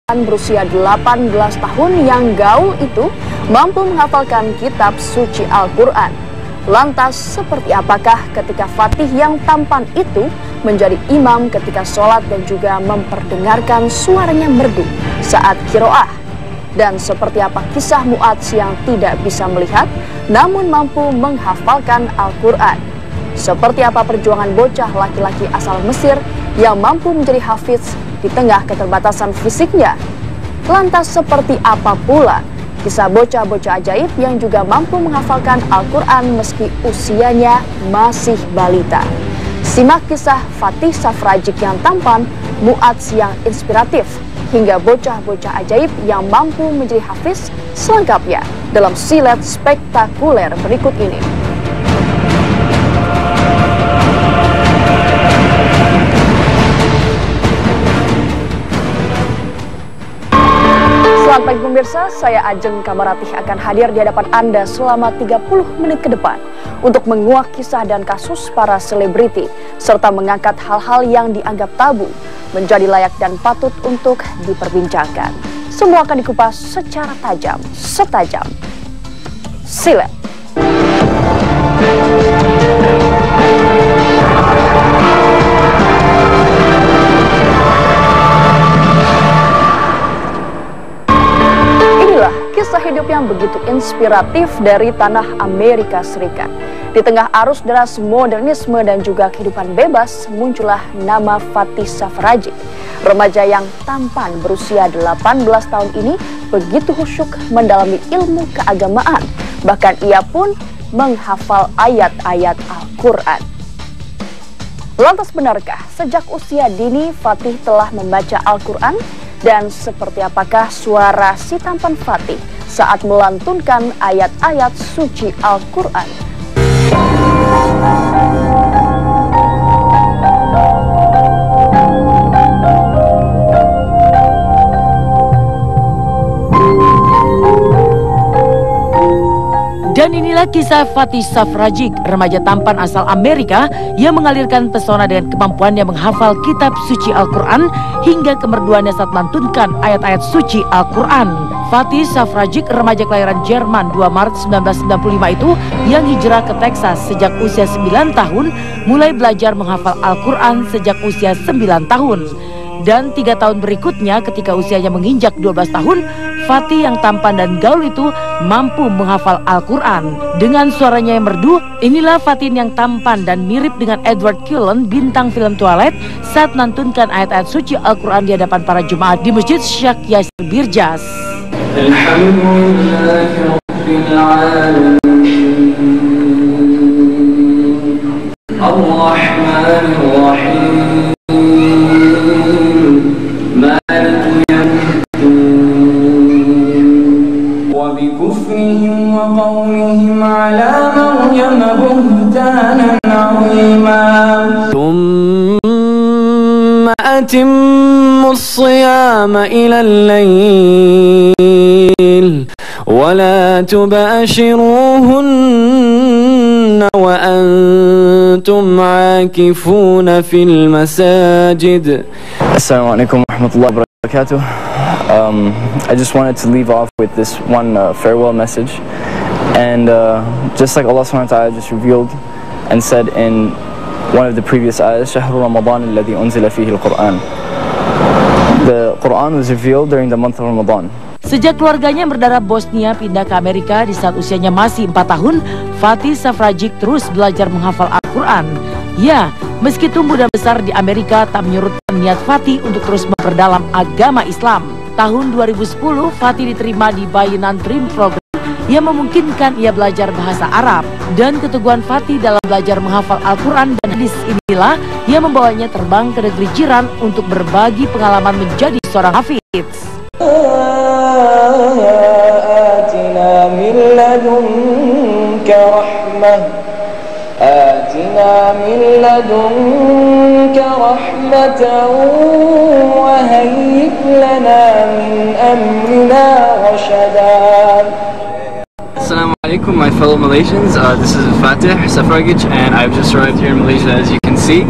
Berusia 18 tahun yang gaul itu mampu menghafalkan kitab suci Al-Quran. Lantas seperti apakah ketika Fatih yang tampan itu menjadi imam ketika sholat dan juga memperdengarkan suaranya merdu saat kiroah? Dan seperti apa kisah Mu'adz yang tidak bisa melihat namun mampu menghafalkan Al-Quran? Seperti apa perjuangan bocah laki-laki asal Mesir yang mampu menjadi hafiz di tengah keterbatasan fisiknya? Lantas seperti apa pula kisah bocah-bocah ajaib yang juga mampu menghafalkan Al-Quran meski usianya masih balita? Simak kisah Fatih Safrajik yang tampan, Mu'adz yang inspiratif, hingga bocah-bocah ajaib yang mampu menjadi hafiz selengkapnya dalam silet spektakuler berikut ini. Selamat pagi pemirsa, saya Ajeng Kamaratih akan hadir di hadapan Anda selama 30 menit ke depan untuk menguak kisah dan kasus para selebriti serta mengangkat hal-hal yang dianggap tabu menjadi layak dan patut untuk diperbincangkan. Semua akan dikupas secara tajam, setajam silet. Kisah hidup yang begitu inspiratif dari tanah Amerika Serikat. Di tengah arus deras modernisme dan juga kehidupan bebas, muncullah nama Fatih Safrajik. Remaja yang tampan berusia 18 tahun ini begitu khusyuk mendalami ilmu keagamaan. Bahkan ia pun menghafal ayat-ayat Al-Quran. Lantas benarkah sejak usia dini Fatih telah membaca Al-Quran? Dan seperti apakah suara si tampan Fatih saat melantunkan ayat-ayat suci Al-Quran? Dan inilah kisah Fatih Safrajik, remaja tampan asal Amerika yang mengalirkan pesona dengan kemampuannya menghafal kitab suci Al-Quran hingga kemerduannya saat melantunkan ayat-ayat suci Al-Quran. Fatih Safrajik, remaja kelahiran Jerman 2 Maret 1995 itu yang hijrah ke Texas sejak usia 9 tahun, mulai belajar menghafal Al-Quran sejak usia 9 tahun. Dan 3 tahun berikutnya ketika usianya menginjak 12 tahun, Fatih yang tampan dan gaul itu mampu menghafal Al-Quran. Dengan suaranya yang merdu, inilah Fatih yang tampan dan mirip dengan Edward Cullen, bintang film Twilight, saat menantunkan ayat-ayat suci Al-Quran di hadapan para jemaat di Masjid Syekh Yasir Birjas. وقولهم على مريم بهتانا عظيما ثم أتموا الصيام إلى الليل ولا تباشروهن وأنتم عاكفون في المساجد. السلام عليكم ورحمة الله وبركاته. I just wanted to leave off with this one farewell message, and just like Allah subhanahu wa ta'ala just revealed and said in one of the previous ayahs, شهر رمضان الذي أنزل فيه القرآن. The Quran was revealed during the month of Ramadan. Sejak keluarganya berdarah Bosnia pindah ke Amerika di saat usianya masih 4 tahun, Fatih Safrajik terus belajar menghafal Al-Quran. Ya, meski tumbuh dan besar di Amerika tak menyurutkan niat Fatih untuk terus memperdalam agama Islam. Tahun 2010, Fatih diterima di Bayinan Dream Program yang memungkinkan ia belajar bahasa Arab. Dan keteguhan Fatih dalam belajar menghafal Al-Quran dan hadis inilah yang membawanya terbang ke negeri jiran untuk berbagi pengalaman menjadi seorang hafiz. آتنا من لدنك رحمة وهيئ لنا من أمرنا رشدا. Assalamu alaikum, my fellow Malaysians. This is Fatih Safrajik, and I've just arrived here in Malaysia, as you can see.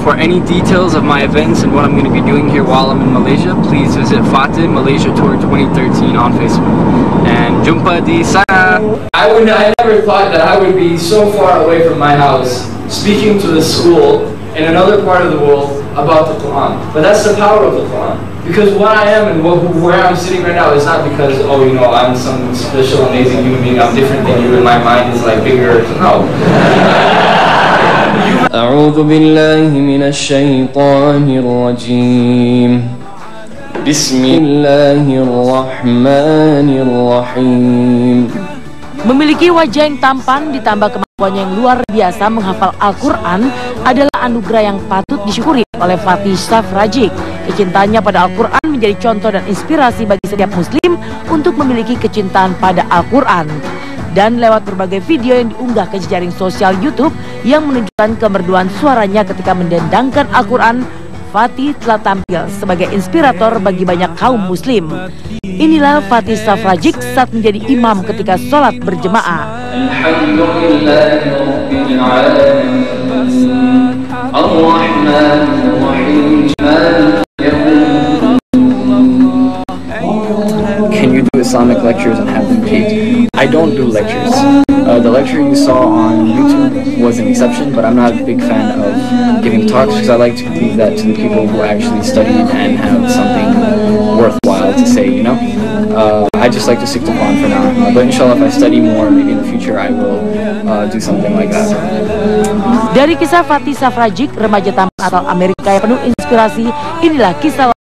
For any details of my events and what I'm going to be doing here while I'm in Malaysia, please visit Fatih Malaysia Tour 2013 on Facebook. And jumpa di sana. I never thought that I would be so far away from my house, speaking to the school in another part of the world about the Quran. But that's the power of the Quran. Because what I am and where I'm sitting right now is not because, oh, you know, I'm some special, amazing human being, I'm different than you and my mind is like bigger. No. أعوذ بالله من الشيطان الرجيم بسم الله الرحمن الرحيم. Memiliki wajah yang tampan ditambah kemampuannya yang luar biasa menghafal Al-Quran adalah anugerah yang patut disyukuri oleh Fatih Safrajic. Kecintaannya pada Al-Quran menjadi contoh dan inspirasi bagi setiap muslim untuk memiliki kecintaan pada Al-Quran. Dan lewat berbagai video yang diunggah ke jejaring sosial YouTube yang menunjukkan kemerduan suaranya ketika mendendangkan Al-Quran, Fatih telah tampil sebagai inspirator bagi banyak kaum muslim. Inilah Fatih Safrajic saat menjadi imam ketika sholat berjemaah. Can you do Islamic lectures and have them paid? I don't do lectures. The lecture you saw on YouTube was an exception, but I'm not a big fan of giving talks because I like to leave that to the people who actually studied and have something worthwhile to say, you know? I just like to stick to Quran for now. But inshallah, if I study more, maybe in the future I will do something like that. Dari kisah Fatih Safrajic, remaja tampan asal Amerika yang penuh inspirasi, inilah kisah